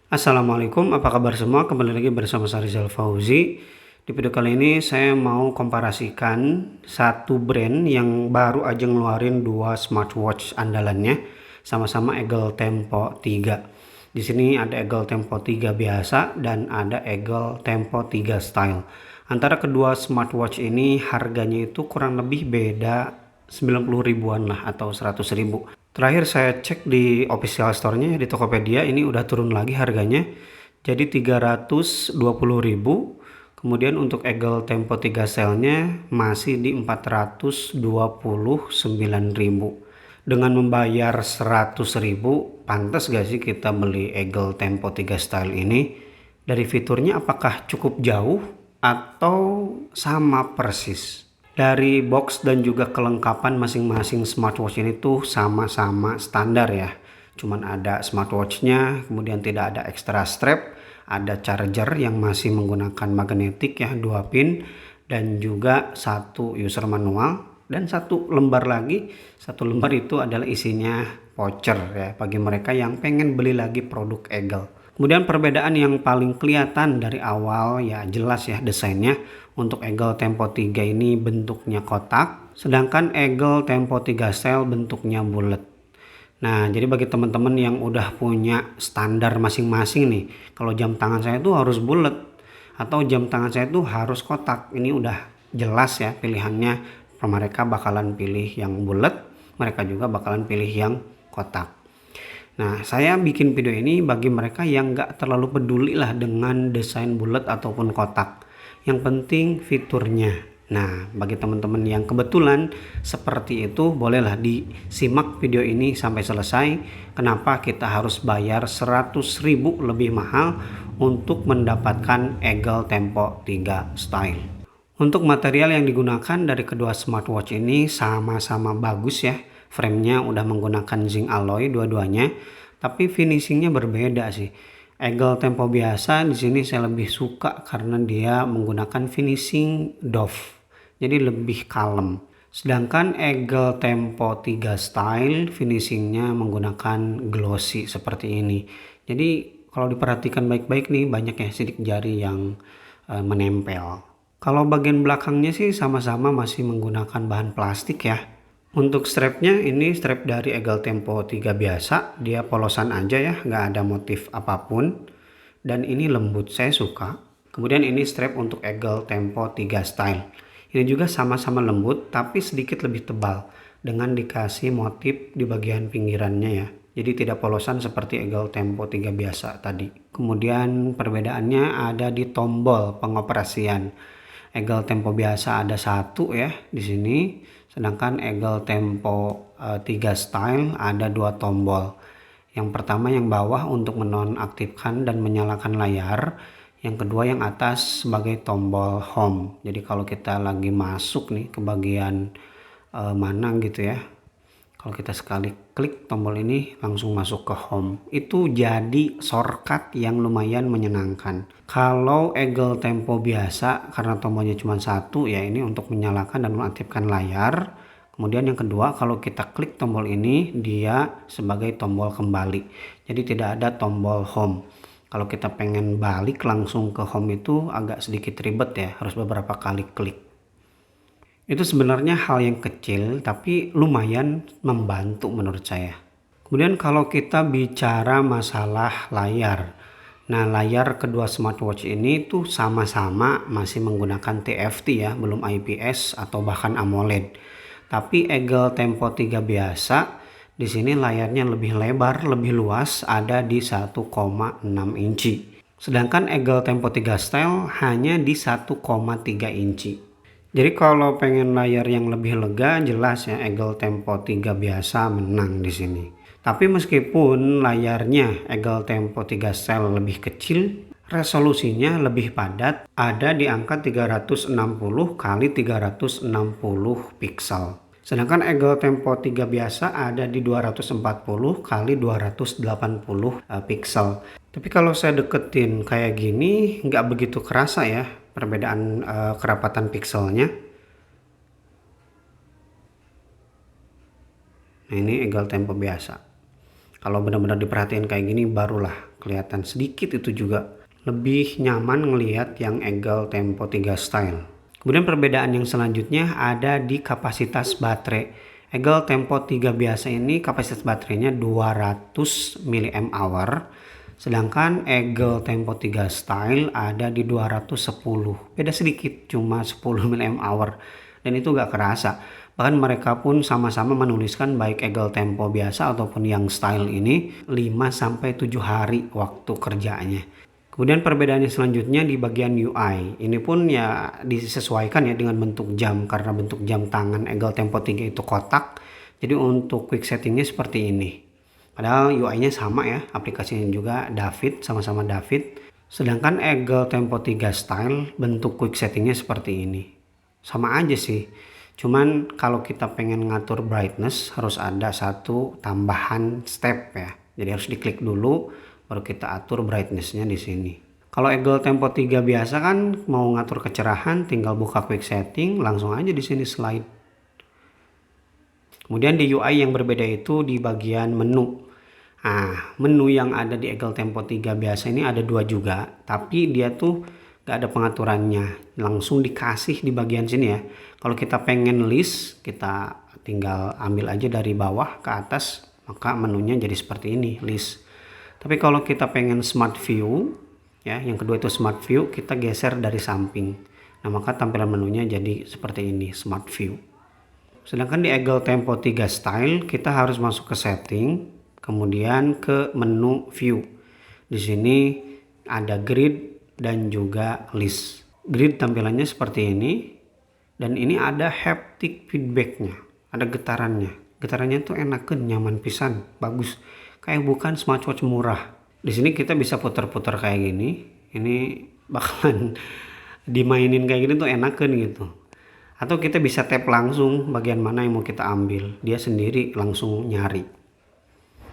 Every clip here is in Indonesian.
Assalamualaikum, apa kabar semua? Kembali lagi bersama saya Rizal Fauzi. Di video kali ini saya mau komparasikan satu brand yang baru aja ngeluarin dua smartwatch andalannya, sama-sama Eagle Tempo 3. Di sini ada Eagle Tempo 3 biasa dan ada Eagle Tempo 3 Style. Antara kedua smartwatch ini harganya itu kurang lebih beda 90 ribuan lah atau 100 ribu. Terakhir saya cek di official store-nya di Tokopedia, ini udah turun lagi harganya jadi 320.000. Kemudian untuk Eagle Tempo 3 Cell-nya masih di 429.000. Dengan membayar 100.000, pantas gak sih kita beli Eagle Tempo 3 Style ini? Dari fiturnya apakah cukup jauh atau sama persis? Dari box dan juga kelengkapan masing-masing smartwatch ini tuh sama-sama standar ya. Cuman ada smartwatchnya, kemudian tidak ada extra strap, ada charger yang masih menggunakan magnetik ya, 2 pin, dan juga satu user manual, dan satu lembar lagi. Satu lembar itu adalah isinya voucher ya, bagi mereka yang pengen beli lagi produk Eagle. Kemudian perbedaan yang paling kelihatan dari awal ya jelas ya desainnya. Untuk Eagle Tempo 3 ini bentuknya kotak, sedangkan Eagle Tempo 3 Cell bentuknya bulat. Nah, jadi bagi teman-teman yang udah punya standar masing-masing nih, kalau jam tangan saya tuh harus bulat atau jam tangan saya tuh harus kotak. Ini udah jelas ya pilihannya. Mereka bakalan pilih yang bulat, mereka juga bakalan pilih yang kotak. Nah, saya bikin video ini bagi mereka yang nggak terlalu peduli lah dengan desain bulat ataupun kotak. Yang penting fiturnya. Nah, bagi teman-teman yang kebetulan seperti itu, bolehlah disimak video ini sampai selesai. Kenapa kita harus bayar 100.000 lebih mahal untuk mendapatkan Eagle Tempo 3 Style. Untuk material yang digunakan dari kedua smartwatch ini sama-sama bagus ya. Framenya udah menggunakan zinc alloy dua-duanya, tapi finishingnya berbeda sih. Eagle Tempo biasa di sini saya lebih suka karena dia menggunakan finishing doff, jadi lebih kalem. Sedangkan Eagle Tempo 3 Style finishingnya menggunakan glossy seperti ini. Jadi kalau diperhatikan baik-baik nih, banyak ya sidik jari yang menempel. Kalau bagian belakangnya sih sama-sama masih menggunakan bahan plastik ya. Untuk strapnya ini strap dari Eagle Tempo 3 biasa, dia polosan aja ya, nggak ada motif apapun. Dan ini lembut, saya suka. Kemudian ini strap untuk Eagle Tempo 3 Style. Ini juga sama-sama lembut tapi sedikit lebih tebal dengan dikasih motif di bagian pinggirannya ya. Jadi tidak polosan seperti Eagle Tempo 3 biasa tadi. Kemudian perbedaannya ada di tombol pengoperasian. Eagle Tempo biasa ada satu ya di sini, sedangkan Eagle Tempo 3 Style ada dua tombol. Yang pertama yang bawah untuk menonaktifkan dan menyalakan layar, yang kedua yang atas sebagai tombol home. Jadi kalau kita lagi masuk nih ke bagian mana gitu ya, kalau kita sekali klik tombol ini langsung masuk ke home, itu jadi shortcut yang lumayan menyenangkan. Kalau Eagle Tempo biasa karena tombolnya cuma satu ya, ini untuk menyalakan dan mengaktifkan layar. Kemudian yang kedua, kalau kita klik tombol ini dia sebagai tombol kembali, jadi tidak ada tombol home. Kalau kita pengen balik langsung ke home itu agak sedikit ribet ya, harus beberapa kali klik. Itu sebenarnya hal yang kecil tapi lumayan membantu menurut saya. Kemudian kalau kita bicara masalah layar, nah layar kedua smartwatch ini tuh sama-sama masih menggunakan TFT ya, belum IPS atau bahkan AMOLED. Tapi Eagle Tempo 3 biasa di sini layarnya lebih lebar, lebih luas, ada di 1,6 inci. Sedangkan Eagle Tempo 3 Style hanya di 1,3 inci. Jadi kalau pengen layar yang lebih lega, jelas ya Eagle Tempo 3 biasa menang di sini. Tapi meskipun layarnya Eagle Tempo 3 Cell lebih kecil, resolusinya lebih padat, ada di angka 360 kali 360 pixel. Sedangkan Eagle Tempo 3 biasa ada di 240 kali 280 pixel. Tapi kalau saya deketin kayak gini nggak begitu kerasa ya perbedaan kerapatan pixelnya. Nah ini Eagle Tempo biasa. Kalau benar-benar diperhatiin kayak gini barulah kelihatan sedikit itu juga. Lebih nyaman ngelihat yang Eagle Tempo 3 Style. Kemudian perbedaan yang selanjutnya ada di kapasitas baterai. Eagle Tempo 3 biasa ini kapasitas baterainya 200 mAh. Sedangkan Eagle Tempo 3 Style ada di 210. Beda sedikit, cuma 10 mAh. Dan itu gak kerasa. Bahkan mereka pun sama-sama menuliskan baik Eagle Tempo biasa ataupun yang Style ini 5-7 hari waktu kerjanya. Kemudian perbedaannya selanjutnya di bagian UI. Ini pun ya disesuaikan ya dengan bentuk jam, karena bentuk jam tangan Eagle Tempo 3 itu kotak. Jadi untuk quick settingnya seperti ini. Padahal UI-nya sama ya, aplikasinya juga David, sama-sama David. Sedangkan Eagle Tempo 3 Style bentuk quick settingnya seperti ini. Sama aja sih. Cuman kalau kita pengen ngatur brightness harus ada satu tambahan step ya. Jadi harus diklik dulu baru kita atur brightnessnya di sini. Kalau Eagle Tempo 3 biasa kan mau ngatur kecerahan tinggal buka quick setting, langsung aja di sini slide. Kemudian di UI yang berbeda itu di bagian menu. Nah, menu yang ada di Eagle Tempo 3 biasa ini ada dua juga, tapi dia tuh gak ada pengaturannya, langsung dikasih di bagian sini ya. Kalau kita pengen list, kita tinggal ambil aja dari bawah ke atas, maka menunya jadi seperti ini, list. Tapi kalau kita pengen smart view ya, yang kedua itu smart view, kita geser dari samping. Nah, maka tampilan menunya jadi seperti ini, smart view. Sedangkan di Eagle Tempo 3 Style kita harus masuk ke setting, kemudian ke menu view. Di sini ada grid dan juga list. Grid tampilannya seperti ini, dan ini ada haptic feedbacknya, ada getarannya. Getarannya tuh enakeun, nyaman pisan, bagus. Kayak bukan smartwatch murah. Di sini kita bisa putar-putar kayak gini. Ini bakalan dimainin kayak gini tuh enakeun gitu. Atau kita bisa tap langsung bagian mana yang mau kita ambil. Dia sendiri langsung nyari.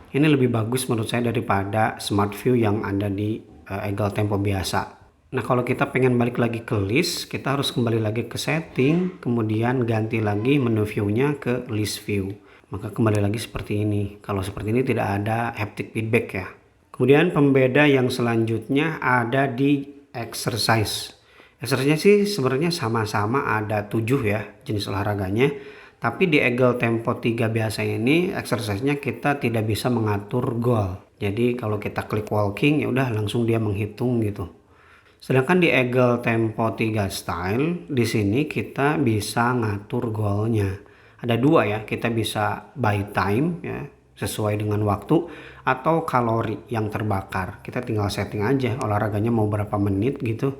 Ini lebih bagus menurut saya daripada smart view yang ada di Eagle Tempo biasa. Nah, kalau kita pengen balik lagi ke list, kita harus kembali lagi ke setting, kemudian ganti lagi menu view-nya ke list view. Maka kembali lagi seperti ini. Kalau seperti ini tidak ada haptic feedback ya. Kemudian pembeda yang selanjutnya ada di exercise. Exercise sih sebenarnya sama-sama ada 7 ya jenis olahraganya. Tapi di Eagle Tempo 3 biasa ini exercise-nya kita tidak bisa mengatur goal. Jadi kalau kita klik walking ya udah langsung dia menghitung gitu. Sedangkan di Eagle Tempo 3 Style di sini kita bisa ngatur goalnya. Ada dua ya, kita bisa by time ya, sesuai dengan waktu, atau kalori yang terbakar. Kita tinggal setting aja olahraganya mau berapa menit gitu,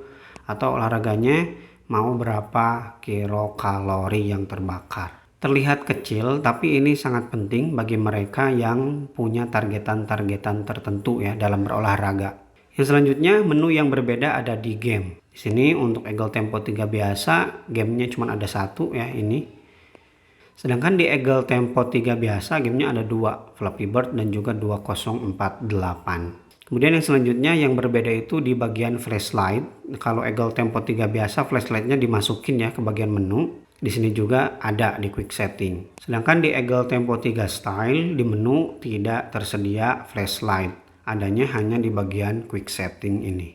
atau olahraganya mau berapa kilokalori yang terbakar. Terlihat kecil, tapi ini sangat penting bagi mereka yang punya targetan-targetan tertentu ya dalam berolahraga. Yang selanjutnya menu yang berbeda ada di game. Di sini untuk Eagle Tempo 3 biasa gamenya cuma ada satu ya ini. Sedangkan di Eagle Tempo 3 biasa gamenya ada dua, Flappy Bird dan juga 2048. Kemudian yang selanjutnya yang berbeda itu di bagian flashlight. Kalau Eagle Tempo 3 biasa flashlightnya dimasukin ya ke bagian menu. Di sini juga ada di quick setting. Sedangkan di Eagle Tempo 3 Style di menu tidak tersedia flashlight. Adanya hanya di bagian quick setting ini.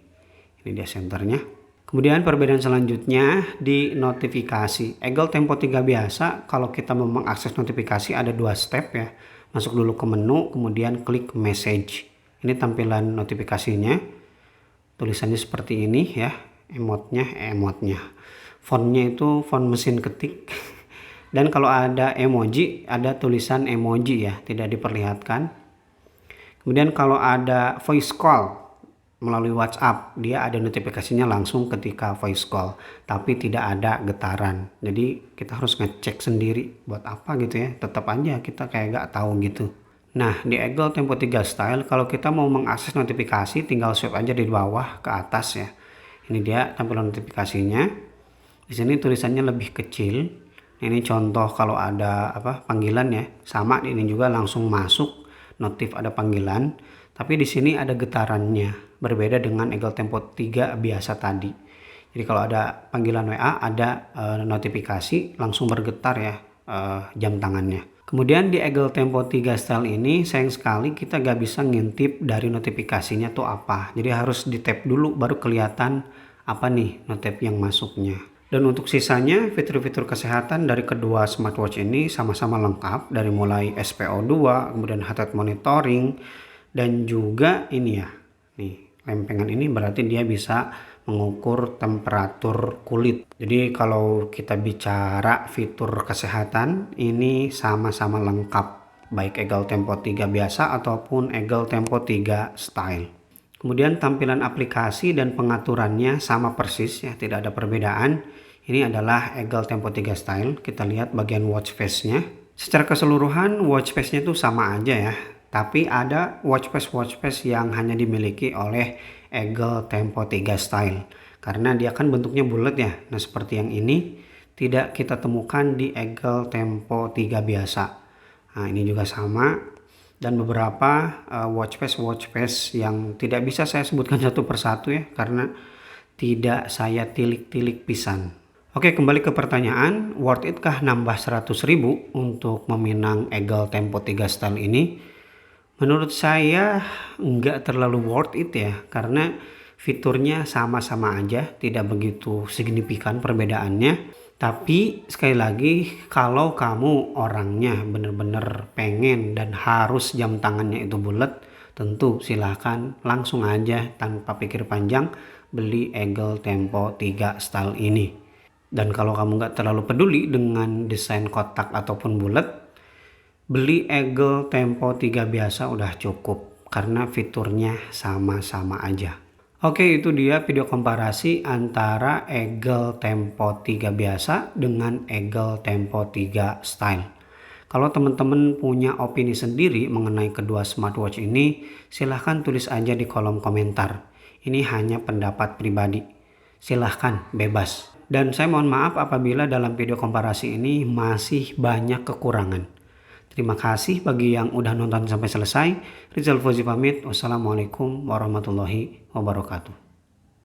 Ini dia senternya. Kemudian perbedaan selanjutnya di notifikasi. Eagle Tempo 3 biasa kalau kita mau mengakses notifikasi ada dua step ya. Masuk dulu ke menu kemudian klik message. Ini tampilan notifikasinya. Tulisannya seperti ini ya. Emotnya. Fontnya itu font mesin ketik. Dan kalau ada emoji, ada tulisan emoji ya, tidak diperlihatkan. Kemudian kalau ada voice call melalui WhatsApp, dia ada notifikasinya langsung ketika voice call, tapi tidak ada getaran. Jadi kita harus ngecek sendiri buat apa gitu ya. Tetap aja kita kayak gak tahu gitu. Nah, di Eagle Tempo 3 Style kalau kita mau mengakses notifikasi tinggal swipe aja di bawah ke atas ya. Ini dia tampilan notifikasinya. Di sini tulisannya lebih kecil. Ini contoh kalau ada panggilan ya. Sama ini juga langsung masuk notif ada panggilan. Tapi di sini ada getarannya. Berbeda dengan Eagle Tempo 3 biasa tadi. Jadi kalau ada panggilan WA ada notifikasi langsung bergetar ya jam tangannya. Kemudian di Eagle Tempo 3 Style ini sayang sekali kita gak bisa ngintip dari notifikasinya tuh apa. Jadi harus di tap dulu baru kelihatan apa nih notif yang masuknya. Dan untuk sisanya fitur-fitur kesehatan dari kedua smartwatch ini sama-sama lengkap, dari mulai SPO2, kemudian heart rate monitoring, dan juga ini ya, nih lempengan ini berarti dia bisa mengukur temperatur kulit. Jadi kalau kita bicara fitur kesehatan ini sama-sama lengkap, baik Eagle Tempo 3 biasa ataupun Eagle Tempo 3 Style. Kemudian tampilan aplikasi dan pengaturannya sama persis ya, tidak ada perbedaan. Ini adalah Eagle Tempo 3 Style. Kita lihat bagian watch face-nya. Secara keseluruhan watch face-nya itu sama aja ya. Tapi ada watch face yang hanya dimiliki oleh Eagle Tempo 3 Style. Karena dia kan bentuknya bulat ya. Nah seperti yang ini tidak kita temukan di Eagle Tempo 3 biasa. Nah ini juga sama. Dan beberapa watch face yang tidak bisa saya sebutkan satu persatu ya, karena tidak saya tilik-tilik pisan. Oke, kembali ke pertanyaan, worth it kah nambah 100.000 untuk meminang Eagle Tempo 3 Style ini? Menurut saya nggak terlalu worth it ya, karena fiturnya sama-sama aja, tidak begitu signifikan perbedaannya. Tapi sekali lagi, kalau kamu orangnya bener-bener pengen dan harus jam tangannya itu bulat, tentu silahkan langsung aja tanpa pikir panjang beli Eagle Tempo 3 Style ini. Dan kalau kamu nggak terlalu peduli dengan desain kotak ataupun bulat, beli Eagle Tempo 3 biasa udah cukup karena fiturnya sama-sama aja. Oke, itu dia video komparasi antara Eagle Tempo 3 biasa dengan Eagle Tempo 3 Style. Kalau teman-teman punya opini sendiri mengenai kedua smartwatch ini, silahkan tulis aja di kolom komentar. Ini hanya pendapat pribadi. Silahkan, bebas. Dan saya mohon maaf apabila dalam video komparasi ini masih banyak kekurangan. Terima kasih bagi yang udah nonton sampai selesai. Rizal Fauzi pamit. Wassalamualaikum warahmatullahi wabarakatuh.